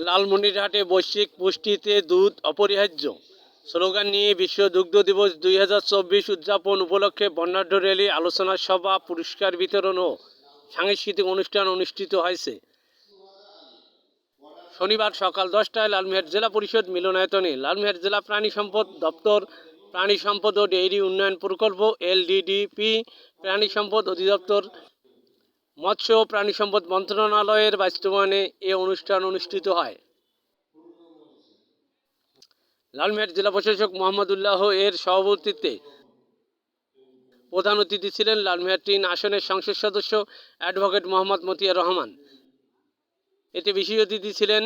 লালমনিরহাটে বৈশ্বিক পুষ্টিতে দুধ অপরিহার্য স্লোগান নিয়ে বিশ্ব দুগ্ধ দিবস 2024 উদযাপন উপলক্ষে বর্ণাঢ্য র্যালি, আলোচনা সভা, পুরস্কার বিতরণ ও সাংস্কৃতিক অনুষ্ঠান অনুষ্ঠিত হয়েছে। শনিবার সকাল 10টায় লালমনিরহাট জেলা পরিষদ মিলনায়তনে লালমনিরহাট জেলা প্রাণী সম্পদ দপ্তর, প্রাণী সম্পদ ও ডেইরি উন্নয়ন প্রকল্প LDDP, প্রাণী সম্পদ অধিদপ্তর, মৎস্য ও প্রাণী সম্পদ মন্ত্রণালয়ের বাস্তবায়নে এ অনুষ্ঠান অনুষ্ঠিত হয়। লালমনিরহাট জেলা প্রশাসক মোহাম্মদুল্লাহ এর সভাপতিত্বে প্রধান অতিথি ছিলেন লালমনিরহাট 3 আসনের সংসদ সদস্য অ্যাডভোকেট মোহাম্মদ মতিয়ার রহমান। এতে বিশেষ অতিথি ছিলেন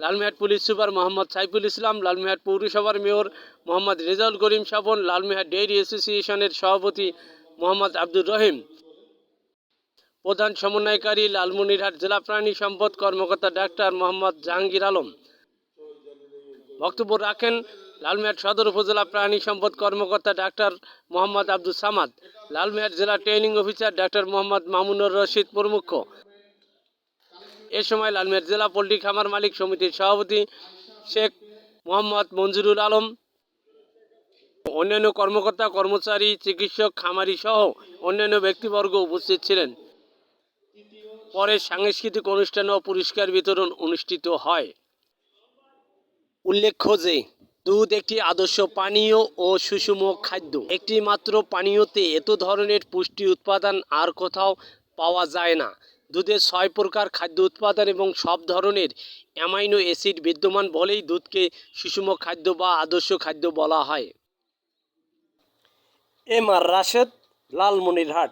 লালমনিরহাট পুলিশ সুপার মোহাম্মদ সাইফুল ইসলাম, লালমনিরহাট পৌরসভার মেয়র মোহাম্মদ রেজাউল করিম স্বপন, লালমনিরহাট ডেইরি অ্যাসোসিয়েশনের সভাপতি মোহাম্মদ আব্দুর রহিম, প্রধান সমন্বয়কারী লালমনিরহাট জেলা প্রাণী সম্পদ কর্মকর্তা ডাক্তার মোহাম্মদ জাহাঙ্গীর আলম। বক্তব্য রাখেন লালমনিরহাট সদর উপজেলা প্রাণী সম্পদ কর্মকর্তা ডাক্তার মোহাম্মদ আব্দুল সামাদ, লালমনিরহাট জেলা training officer doctor Mohammad Mamunur Rashid প্রমুখ। এ সময় লালমনিরহাট জেলা পোল্ট্রি খামার মালিক সমিতির সভাপতি শেখ মোহাম্মদ মঞ্জুরুল আলম, অন্যান্য কর্মকর্তা, কর্মচারী, চিকিৎসক, খামারি সহ অন্যান্য ব্যক্তিবর্গ উপস্থিত ছিলেন। পরে সাংস্কৃতিক অনুষ্ঠান ও পুরস্কার বিতরণ অনুষ্ঠিত হয়। উল্লেখ্য যে দুধ একটি আদর্শ পানীয় ও সুষম খাদ্য। একটি মাত্র পানীয়তে এত ধরনের পুষ্টি উৎপাদন আর কোথাও পাওয়া যায় না। দুধে 6 প্রকার খাদ্য উৎপাদন এবং সব ধরনের অ্যামাইনো অ্যাসিড বিদ্যমান বলেই দুধকে সুষম খাদ্য বা আদর্শ খাদ্য বলা হয়। M R Rashed, Lalmonirhat.